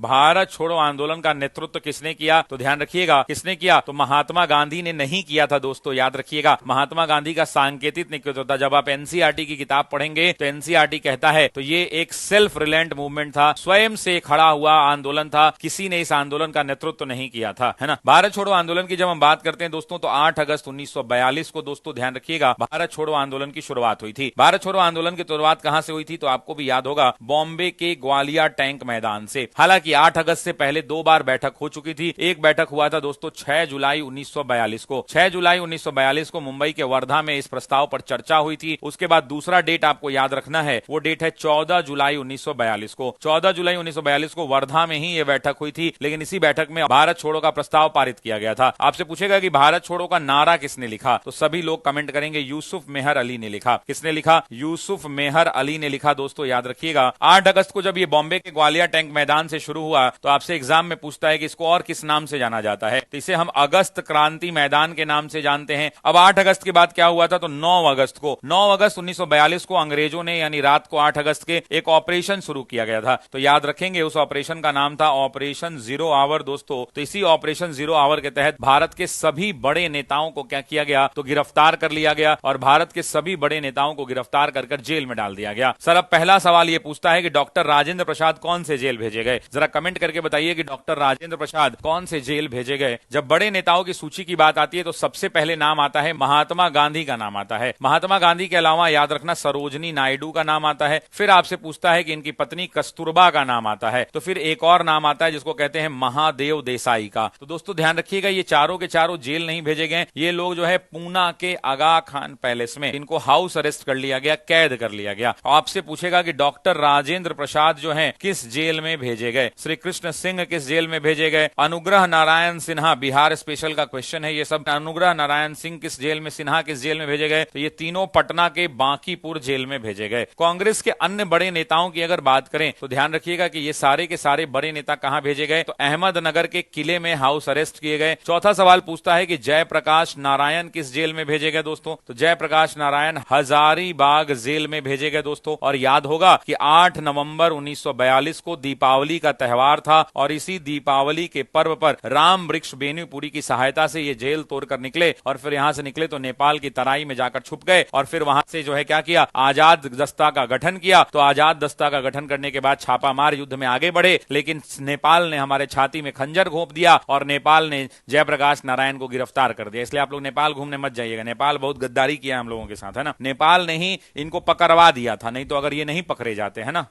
भारत छोड़ो आंदोलन का नेतृत्व किसने किया? तो ध्यान रखिएगा किसने किया, तो महात्मा गांधी ने नहीं किया था दोस्तों, याद रखिएगा। महात्मा गांधी का सांकेतिक नेतृत्व था। जब आप एनसीईआरटी की किताब पढ़ेंगे तो एनसीईआरटी कहता है तो ये एक सेल्फ रिलेंट मूवमेंट था, स्वयं से खड़ा हुआ आंदोलन था, किसी ने इस आंदोलन का नेतृत्व नहीं किया था, है ना। भारत छोड़ो आंदोलन की जब हम बात करते हैं दोस्तों तो 8 अगस्त 1942 को दोस्तों ध्यान रखिएगा भारत छोड़ो आंदोलन की शुरुआत हुई थी। भारत छोड़ो आंदोलन की शुरुआत कहां से हुई थी? तो आपको भी याद होगा, बॉम्बे के ग्वालियर टैंक मैदान से। हालांकि 8 अगस्त से पहले 2 बार बैठक हो चुकी थी। एक बैठक हुआ था दोस्तों 6 जुलाई 1942 को। 6 जुलाई 1942 को मुंबई के वर्धा में इस प्रस्ताव पर चर्चा हुई थी। उसके बाद दूसरा डेट आपको याद रखना है, वो डेट है 14 जुलाई 1942 को। 14 जुलाई 1942 को वर्धा में ही यह बैठक हुई थी, लेकिन इसी बैठक में भारत छोड़ो का प्रस्ताव पारित किया गया था। आपसे पूछेगा कि भारत छोड़ो का नारा किसने लिखा, तो सभी लोग कमेंट करेंगे यूसुफ मेहर अली ने लिखा। किसने लिखा? यूसुफ मेहर अली ने लिखा दोस्तों, याद रखिएगा। 8 अगस्त को जब ये बॉम्बे के ग्वालियर टैंक मैदान से शुरू हुआ तो आपसे एग्जाम में पूछता है कि इसको और किस नाम से जाना जाता है, तो इसे हम अगस्त क्रांति मैदान के नाम से जानते हैं। अब 8 अगस्त के बाद क्या हुआ था? तो 9 अगस्त 1942 को अंग्रेजों ने यानी रात को 8 अगस्त के एक ऑपरेशन शुरू किया गया था। तो याद रखेंगे उस ऑपरेशन का नाम था ऑपरेशन जीरो आवर दोस्तों। तो इसी ऑपरेशन जीरो आवर के तहत भारत के सभी बड़े नेताओं को क्या किया गया? तो गिरफ्तार कर लिया गया और भारत के सभी बड़े नेताओं को गिरफ्तार कर जेल में डाल दिया गया। सर अब पहला सवाल यह पूछता है कि डॉक्टर राजेंद्र प्रसाद कौन से जेल भेजे गए? जरा कमेंट करके बताइए कि डॉक्टर राजेंद्र प्रसाद कौन से जेल भेजे गए। जब बड़े नेताओं की सूची की बात आती है तो सबसे पहले नाम आता है महात्मा गांधी का नाम आता है। महात्मा गांधी के अलावा याद रखना सरोजनी नायडू का नाम आता है। फिर आपसे पूछता है कि इनकी पत्नी कस्तूरबा का नाम आता है। तो फिर एक और नाम आता है जिसको कहते हैं महादेव देसाई का। तो दोस्तों ध्यान रखिएगा ये चारों के चारों जेल नहीं भेजे गए। ये लोग जो है पूना के आगा खान पैलेस में इनको हाउस अरेस्ट कर लिया गया, कैद कर लिया गया। आपसे पूछेगा कि डॉक्टर राजेंद्र प्रसाद जो है किस जेल में भेजे गए? श्री कृष्ण सिंह किस जेल में भेजे गए? अनुग्रह नारायण सिन्हा, बिहार स्पेशल का क्वेश्चन है ये सब। अनुग्रह नारायण सिंह किस जेल में, सिन्हा किस जेल में भेजे गए? तो ये तीनों पटना के बांकीपुर जेल में भेजे गए। कांग्रेस के अन्य बड़े नेताओं की अगर बात करें तो ध्यान रखिएगा कि ये सारे के सारे बड़े नेता कहां भेजे गए? तो अहमदनगर के किले में हाउस अरेस्ट किए गए। चौथा सवाल पूछता है कि जयप्रकाश नारायण किस जेल में भेजे गए दोस्तों? तो जयप्रकाश नारायण हजारीबाग जेल में भेजे गए दोस्तों। और याद होगा कि 8 नवंबर 1942 को दीपावली का त्यौहार था और इसी दीपावली के पर्व पर राम वृक्ष बेनीपुरी की सहायता से ये जेल तोड़कर निकले और फिर यहां से निकले तो नेपाल की तराई में जाकर छुप गए और फिर वहां से जो है क्या किया? आजाद दस्ता का गठन किया। तो आजाद दस्ता का गठन करने के बाद छापामार युद्ध में आगे बढ़े, लेकिन नेपाल ने हमारे छाती में खंजर घोंप दिया और नेपाल ने जयप्रकाश नारायण को गिरफ्तार कर दिया। इसलिए आप लोग नेपाल घूमने मत जाइएगा, नेपाल बहुत गद्दारी किया हम लोगों के साथ, है ना। नेपाल ने ही इनको पकड़वा दिया था, नहीं तो अगर ये नहीं पकड़े जाते, है ना।